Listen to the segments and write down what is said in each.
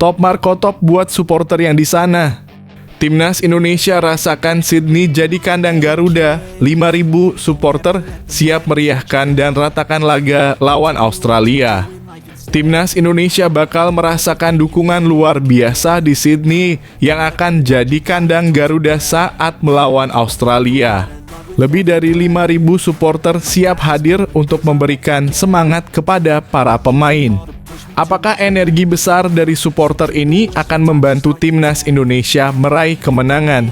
Top Marco Top buat supporter yang di sana. Timnas Indonesia rasakan Sydney jadi kandang Garuda. 5.000 supporter siap meriahkan dan ratakan laga lawan Australia. Timnas Indonesia bakal merasakan dukungan luar biasa di Sydney yang akan jadi kandang Garuda saat melawan Australia. Lebih dari 5.000 supporter siap hadir untuk memberikan semangat kepada para pemain. Apakah energi besar dari supporter ini akan membantu Timnas Indonesia meraih kemenangan?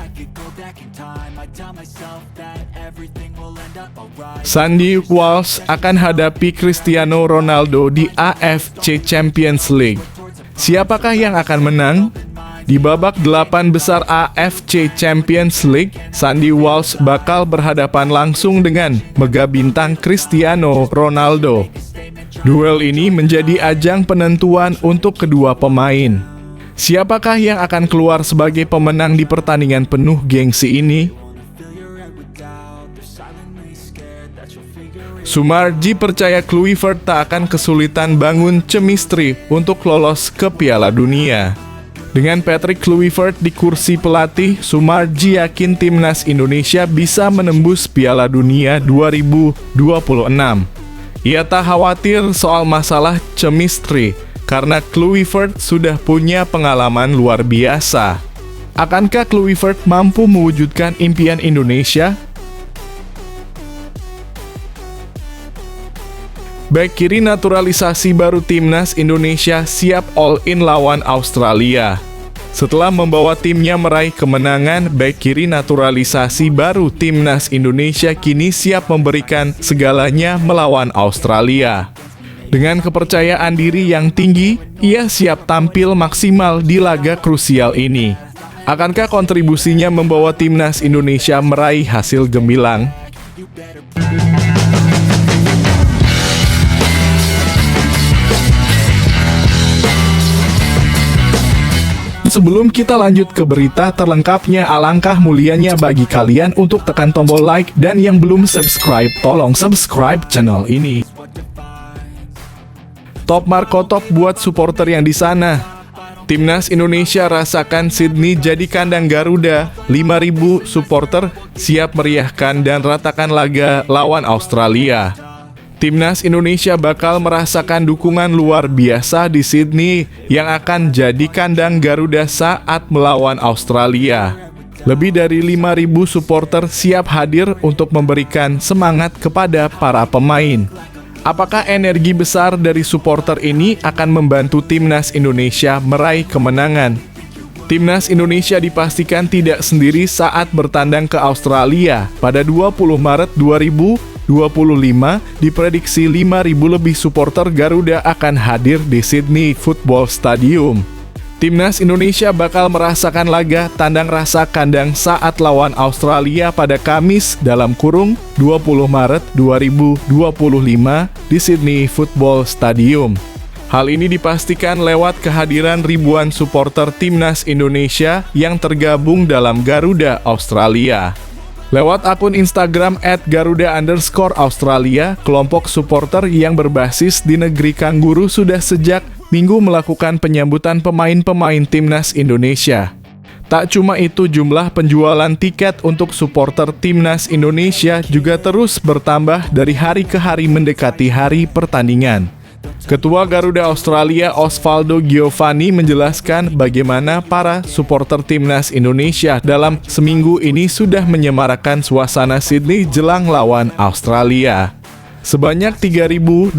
Sandy Walsh akan hadapi Cristiano Ronaldo di AFC Champions League. Siapakah yang akan menang? Di babak 8 besar AFC Champions League, Sandy Walsh bakal berhadapan langsung dengan mega bintang Cristiano Ronaldo. Duel ini menjadi ajang penentuan untuk kedua pemain. Siapakah yang akan keluar sebagai pemenang di pertandingan penuh gengsi ini? Sumarji percaya Kluivert tak akan kesulitan bangun chemistry untuk lolos ke Piala Dunia. Dengan Patrick Kluivert di kursi pelatih, Sumarji yakin Timnas Indonesia bisa menembus Piala Dunia 2026. Ia tak khawatir soal masalah chemistry, karena Kluivert sudah punya pengalaman luar biasa. Akankah Kluivert mampu mewujudkan impian Indonesia? Bek kiri naturalisasi baru Timnas Indonesia siap all-in lawan Australia. Setelah membawa timnya meraih kemenangan, bek kiri naturalisasi baru Timnas Indonesia kini siap memberikan segalanya melawan Australia. Dengan kepercayaan diri yang tinggi, ia siap tampil maksimal di laga krusial ini. Akankah kontribusinya membawa Timnas Indonesia meraih hasil gemilang? Sebelum kita lanjut ke berita terlengkapnya, alangkah mulianya bagi kalian untuk tekan tombol like dan yang belum subscribe, tolong subscribe channel ini. Top Marco Top buat supporter yang di sana. Timnas Indonesia rasakan Sydney jadi kandang Garuda. 5.000 supporter siap meriahkan dan ratakan laga lawan Australia. Timnas Indonesia bakal merasakan dukungan luar biasa di Sydney yang akan jadi kandang Garuda saat melawan Australia. Lebih dari 5.000 supporter siap hadir untuk memberikan semangat kepada para pemain. Apakah energi besar dari supporter ini akan membantu Timnas Indonesia meraih kemenangan? Timnas Indonesia dipastikan tidak sendiri saat bertandang ke Australia pada 20 Maret 2025, diprediksi 5.000 lebih supporter Garuda akan hadir di Sydney Football Stadium. Timnas Indonesia bakal merasakan laga tandang rasa kandang saat lawan Australia pada Kamis (20 Maret 2025) di Sydney Football Stadium. Hal ini dipastikan lewat kehadiran ribuan supporter Timnas Indonesia yang tergabung dalam Garuda Australia. Lewat akun Instagram @garuda_Australia, kelompok supporter yang berbasis di negeri Kangguru sudah sejak Minggu melakukan penyambutan pemain-pemain Timnas Indonesia. Tak cuma itu, jumlah penjualan tiket untuk supporter Timnas Indonesia juga terus bertambah dari hari ke hari mendekati hari pertandingan. Ketua Garuda Australia Osvaldo Giovanni menjelaskan bagaimana para supporter Timnas Indonesia dalam seminggu ini sudah menyemarakan suasana Sydney jelang lawan Australia. Sebanyak 3.250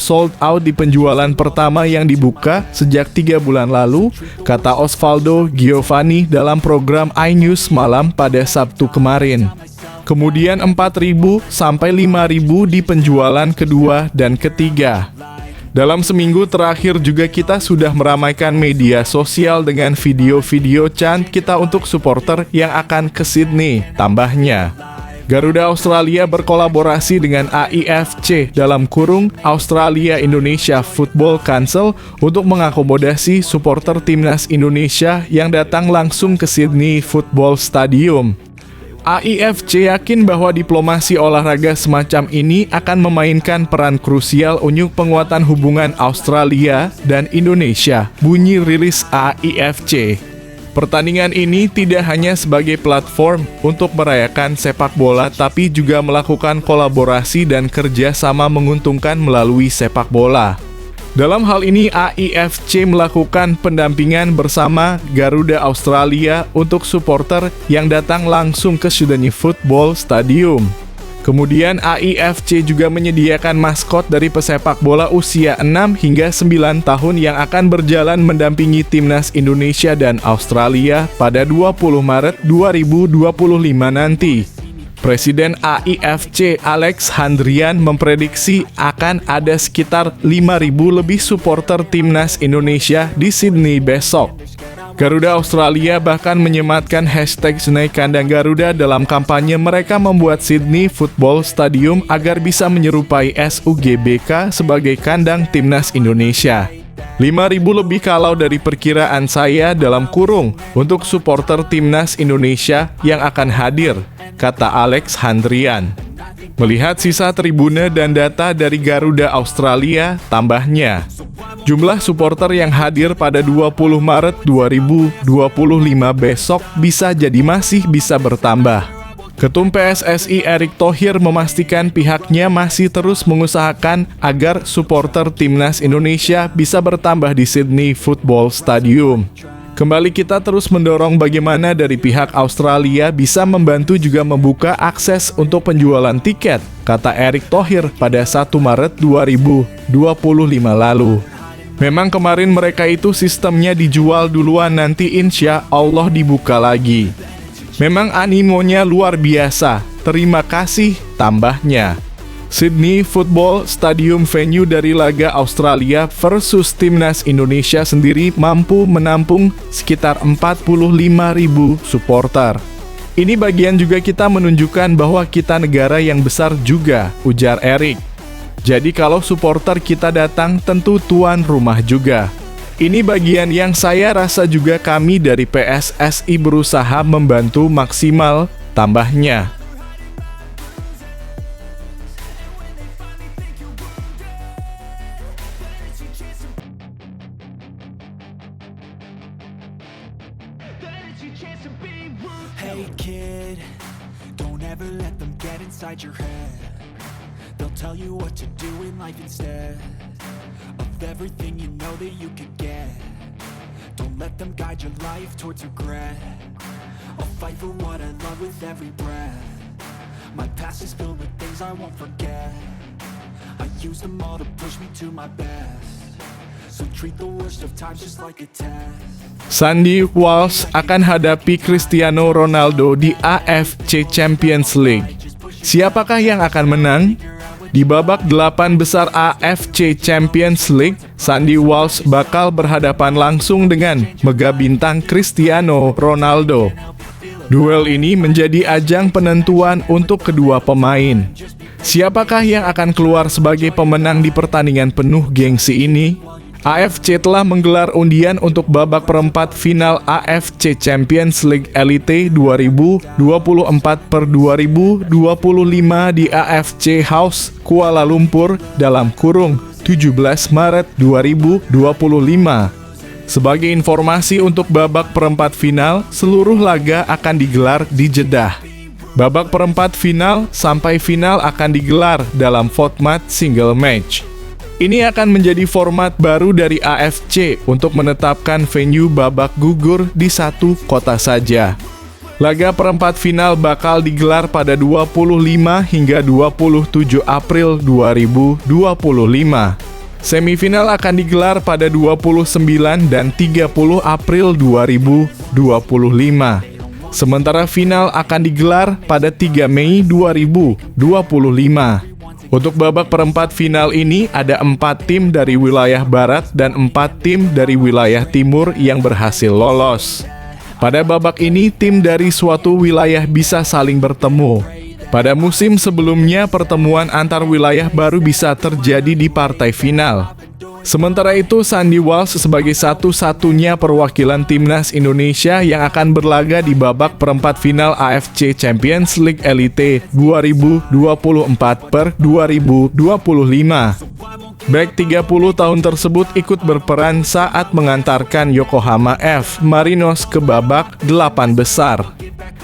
sold out di penjualan pertama yang dibuka sejak 3 bulan lalu, kata Osvaldo Giovanni dalam program iNews Malam pada Sabtu kemarin. Kemudian 4.000 sampai 5.000 di penjualan kedua dan ketiga. Dalam seminggu terakhir juga kita sudah meramaikan media sosial dengan video-video chant kita untuk supporter yang akan ke Sydney, tambahnya. Garuda Australia berkolaborasi dengan AIFC (Australia Indonesia Football Council) untuk mengakomodasi supporter Timnas Indonesia yang datang langsung ke Sydney Football Stadium. AIFC yakin bahwa diplomasi olahraga semacam ini akan memainkan peran krusial untuk penguatan hubungan Australia dan Indonesia, bunyi rilis AIFC. Pertandingan ini tidak hanya sebagai platform untuk merayakan sepak bola, tapi juga melakukan kolaborasi dan kerja sama menguntungkan melalui sepak bola. Dalam hal ini, AIFC melakukan pendampingan bersama Garuda Australia untuk supporter yang datang langsung ke Sydney Football Stadium. Kemudian AIFC juga menyediakan maskot dari pesepak bola usia 6 hingga 9 tahun yang akan berjalan mendampingi timnas Indonesia dan Australia pada 20 Maret 2025 nanti. Presiden AIFC Alex Handrian memprediksi akan ada sekitar 5.000 lebih supporter timnas Indonesia di Sydney besok. Garuda Australia bahkan menyematkan hashtag Naik Kandang Garuda dalam kampanye mereka membuat Sydney Football Stadium agar bisa menyerupai SUGBK sebagai kandang timnas Indonesia. 5.000 lebih kalau dari perkiraan saya dalam kurung untuk supporter timnas Indonesia yang akan hadir, kata Alex Handrian. Melihat sisa tribune dan data dari Garuda Australia, tambahnya, jumlah supporter yang hadir pada 20 Maret 2025 besok bisa jadi masih bisa bertambah. Ketum PSSI Erick Thohir memastikan pihaknya masih terus mengusahakan agar supporter timnas Indonesia bisa bertambah di Sydney Football Stadium. Kembali kita terus mendorong bagaimana dari pihak Australia bisa membantu juga membuka akses untuk penjualan tiket, kata Erick Thohir pada 1 Maret 2025 lalu. Memang kemarin mereka itu sistemnya dijual duluan, nanti insya Allah dibuka lagi. Memang animonya luar biasa, terima kasih, tambahnya. Sydney Football Stadium venue dari laga Australia versus timnas Indonesia sendiri mampu menampung sekitar 45.000 supporter. Ini bagian juga kita menunjukkan bahwa kita negara yang besar juga, ujar Erick. Jadi kalau supporter kita datang tentu tuan rumah juga. Ini bagian yang saya rasa juga kami dari PSSI berusaha membantu maksimal, tambahnya. Hey kid, don't ever let them get inside your head. They'll tell you what to do in life instead of everything you know that you could get. Don't let them guide your life towards regret. I'll fight for what I love with every breath. My past is filled with things I won't forget. I use them all to push me to my best. So treat the worst of times just like a test. Sandy Walsh akan hadapi Cristiano Ronaldo di AFC Champions League. Siapakah yang akan menang? Di babak 8 besar AFC Champions League, Sandy Walsh bakal berhadapan langsung dengan mega bintang Cristiano Ronaldo. Duel ini menjadi ajang penentuan untuk kedua pemain. Siapakah yang akan keluar sebagai pemenang di pertandingan penuh gengsi ini? AFC telah menggelar undian untuk babak perempat final AFC Champions League Elite 2024/2025 di AFC House Kuala Lumpur dalam kurung 17 Maret 2025. Sebagai informasi untuk babak perempat final, seluruh laga akan digelar di Jeddah. Babak perempat final sampai final akan digelar dalam format single match. Ini akan menjadi format baru dari AFC untuk menetapkan venue babak gugur di satu kota saja. Laga perempat final bakal digelar pada 25 hingga 27 April 2025. Semifinal akan digelar pada 29 dan 30 April 2025. Sementara final akan digelar pada 3 Mei 2025. Untuk babak perempat final ini ada 4 tim dari wilayah barat dan 4 tim dari wilayah timur yang berhasil lolos. Pada babak ini, tim dari suatu wilayah bisa saling bertemu. Pada musim sebelumnya, pertemuan antar wilayah baru bisa terjadi di partai final. Sementara itu, Sandy Walsh sebagai satu-satunya perwakilan timnas Indonesia yang akan berlaga di babak perempat final AFC Champions League Elite 2024 per 2025. Bek 30 tahun tersebut ikut berperan saat mengantarkan Yokohama F. Marinos ke babak 8 besar.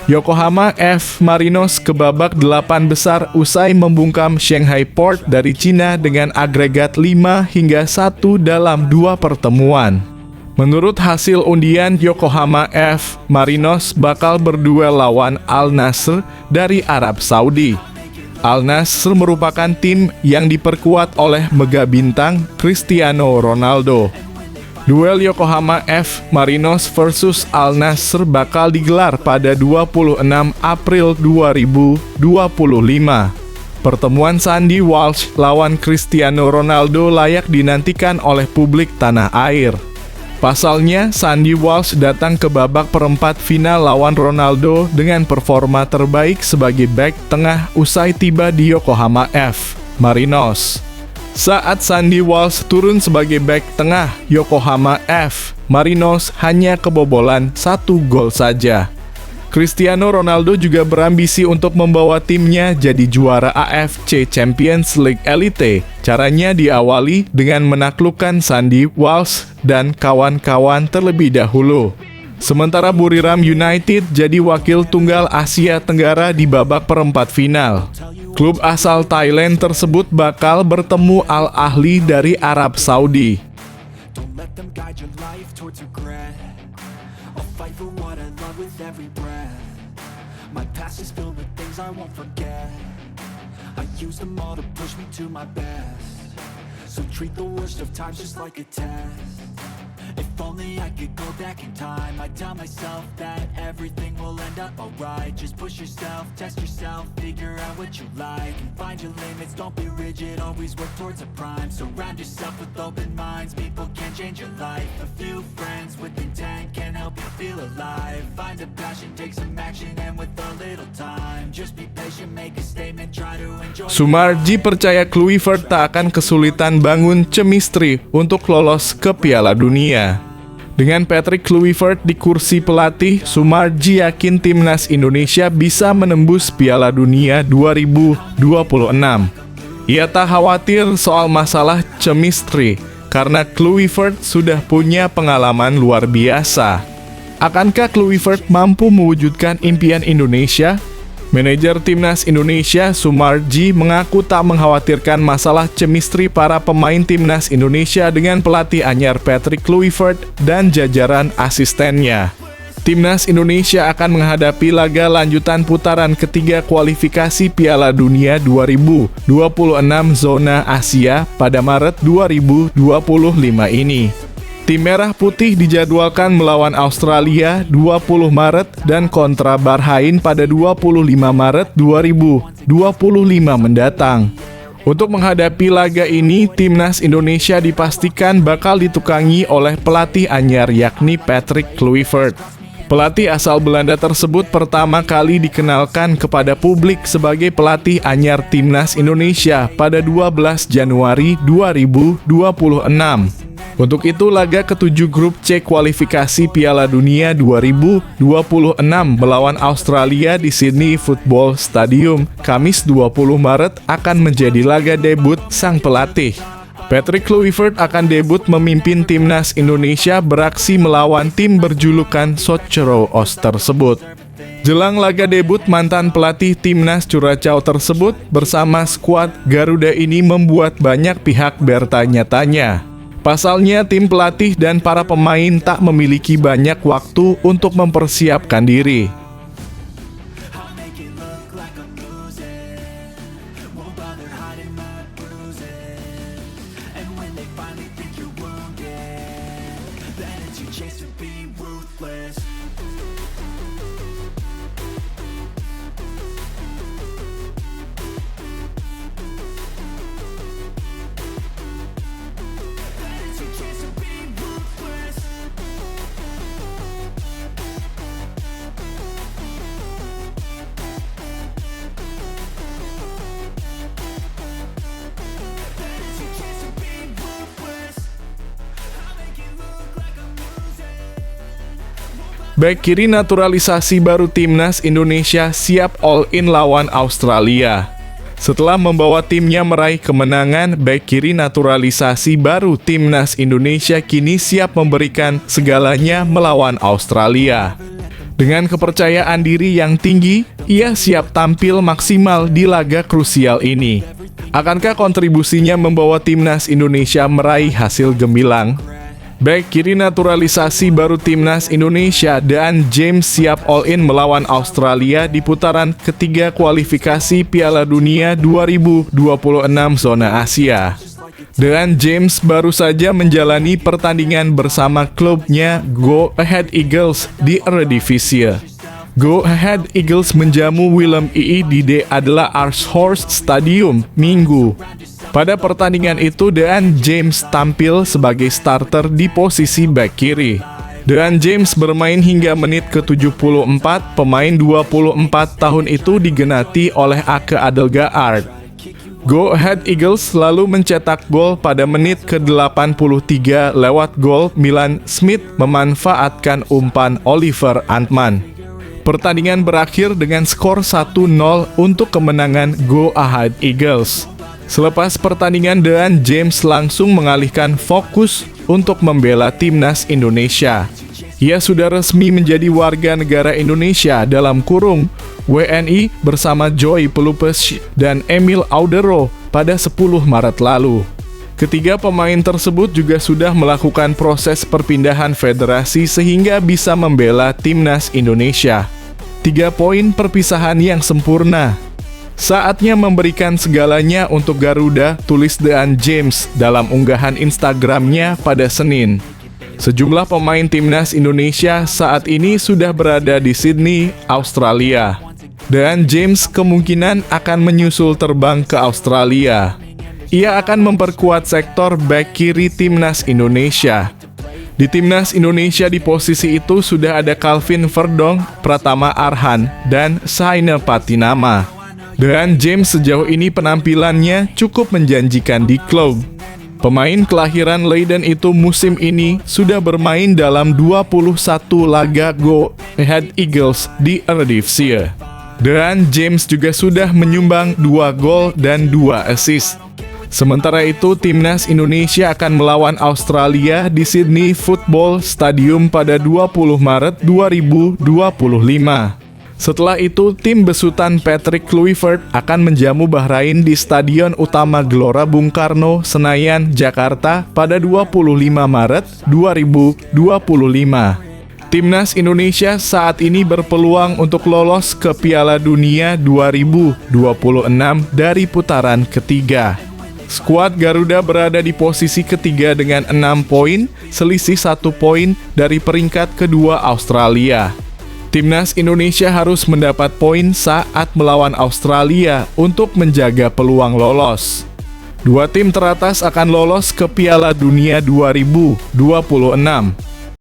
Yokohama F. Marinos ke babak 8 besar usai membungkam Shanghai Port dari Cina dengan agregat 5-1 dalam 2 pertemuan. Menurut hasil undian, Yokohama F. Marinos bakal berduel lawan Al Nassr dari Arab Saudi. Al Nassr merupakan tim yang diperkuat oleh mega bintang Cristiano Ronaldo. Duel Yokohama F. Marinos versus Al Nassr bakal digelar pada 26 April 2025. Pertemuan Sandy Walsh lawan Cristiano Ronaldo layak dinantikan oleh publik tanah air. Pasalnya, Sandy Walsh datang ke babak perempat final lawan Ronaldo dengan performa terbaik sebagai bek tengah usai tiba di Yokohama F. Marinos. Saat Sandy Walsh turun sebagai bek tengah, Yokohama F. Marinos hanya kebobolan 1 gol saja. Cristiano Ronaldo juga berambisi untuk membawa timnya jadi juara AFC Champions League Elite. Caranya diawali dengan menaklukkan Sandy Walsh dan kawan-kawan terlebih dahulu. Sementara Buriram United jadi wakil tunggal Asia Tenggara di babak perempat final. Klub asal Thailand tersebut bakal bertemu Al Ahly dari Arab Saudi. Don't let them guide your life towards regret. I'll fight for what I love with every breath. My past is filled with things I won't forget. I use them all to push me to my best. So treat the worst of times just like a test. If only I could go back in time, I'd tell myself that everything will end up alright. Just push yourself, test yourself, figure out what you like, and find your limits, don't be rigid, always work towards a prime. Surround yourself with open minds, people can change your life. A few friends with intent can help you feel alive. Find a passion, take some action, and with a little time, just be patient, make a statement, try to enjoy. Sumarji percaya Kluivert tak akan kesulitan bangun chemistry untuk lolos ke Piala Dunia. Dengan Patrick Kluivert di kursi pelatih, Sumarji yakin timnas Indonesia bisa menembus Piala Dunia 2026. Ia tak khawatir soal masalah chemistry karena Kluivert sudah punya pengalaman luar biasa. Akankah Kluivert mampu mewujudkan impian Indonesia? Manajer Timnas Indonesia Sumarji mengaku tak mengkhawatirkan masalah chemistry para pemain Timnas Indonesia dengan pelatih anyar Patrick Kluivert dan jajaran asistennya. Timnas Indonesia akan menghadapi laga lanjutan putaran ketiga kualifikasi Piala Dunia 2026 zona Asia pada Maret 2025 ini. Tim Merah Putih dijadwalkan melawan Australia 20 Maret dan kontra Bahrain pada 25 Maret 2025 mendatang. Untuk menghadapi laga ini, Timnas Indonesia dipastikan bakal ditukangi oleh pelatih anyar yakni Patrick Kluivert. Pelatih asal Belanda tersebut pertama kali dikenalkan kepada publik sebagai pelatih anyar Timnas Indonesia pada 12 Januari 2026. Untuk itu, laga ketujuh grup C kualifikasi Piala Dunia 2026 melawan Australia di Sydney Football Stadium, Kamis 20 Maret akan menjadi laga debut sang pelatih. Patrick Kluivert akan debut memimpin Timnas Indonesia beraksi melawan tim berjulukan Socceroo Os tersebut. Jelang laga debut, mantan pelatih Timnas Curaçao tersebut bersama skuad Garuda ini membuat banyak pihak bertanya-tanya. Pasalnya, tim pelatih dan para pemain tak memiliki banyak waktu untuk mempersiapkan diri. Bek kiri naturalisasi baru Timnas Indonesia siap all-in lawan Australia. Setelah membawa timnya meraih kemenangan, bek kiri naturalisasi baru Timnas Indonesia kini siap memberikan segalanya melawan Australia. Dengan kepercayaan diri yang tinggi, ia siap tampil maksimal di laga krusial ini. Akankah kontribusinya membawa Timnas Indonesia meraih hasil gemilang? Bek kiri naturalisasi baru Timnas Indonesia Dan James siap all-in melawan Australia di putaran ketiga kualifikasi Piala Dunia 2026 zona Asia. Dan James baru saja menjalani pertandingan bersama klubnya Go Ahead Eagles di Eredivisie. Go Ahead Eagles menjamu Willem II di De Adela Aarhus Stadium Minggu. Pada pertandingan itu, Dan James tampil sebagai starter di posisi bek kiri. Dan James bermain hingga menit ke-74, pemain 24 tahun itu digenati oleh Ake Adelgaard. Go Ahead Eagles selalu mencetak gol pada menit ke-83 lewat gol Milan Smith memanfaatkan umpan Oliver Antman. Pertandingan berakhir dengan skor 1-0 untuk kemenangan Go Ahead Eagles. Selepas pertandingan, Dan James langsung mengalihkan fokus untuk membela Timnas Indonesia. Ia sudah resmi menjadi warga negara Indonesia dalam kurung WNI bersama Joy Pelupes dan Emil Audero pada 10 Maret lalu. Ketiga pemain tersebut juga sudah melakukan proses perpindahan federasi sehingga bisa membela Timnas Indonesia. 3 poin perpisahan yang sempurna. Saatnya memberikan segalanya untuk Garuda, tulis Dan James dalam unggahan Instagramnya pada Senin. Sejumlah pemain Timnas Indonesia saat ini sudah berada di Sydney, Australia. Dan James kemungkinan akan menyusul terbang ke Australia. Ia akan memperkuat sektor bek kiri Timnas Indonesia. Di Timnas Indonesia di posisi itu sudah ada Calvin Verdong, Pratama Arhan, dan Saina Patinama. Dan James sejauh ini penampilannya cukup menjanjikan di klub. Pemain kelahiran Leiden itu musim ini sudah bermain dalam 21 laga Go Ahead Eagles di Eredivisie. Dan James juga sudah menyumbang 2 gol dan 2 assist. Sementara itu, Timnas Indonesia akan melawan Australia di Sydney Football Stadium pada 20 Maret 2025. Setelah itu, tim besutan Patrick Kluivert akan menjamu Bahrain di Stadion Utama Gelora Bung Karno, Senayan, Jakarta pada 25 Maret 2025. Timnas Indonesia saat ini berpeluang untuk lolos ke Piala Dunia 2026 dari putaran ketiga. Skuad Garuda berada di posisi ketiga dengan 6 poin, selisih 1 poin dari peringkat kedua Australia. Timnas Indonesia harus mendapat poin saat melawan Australia untuk menjaga peluang lolos. 2 tim teratas akan lolos ke Piala Dunia 2026.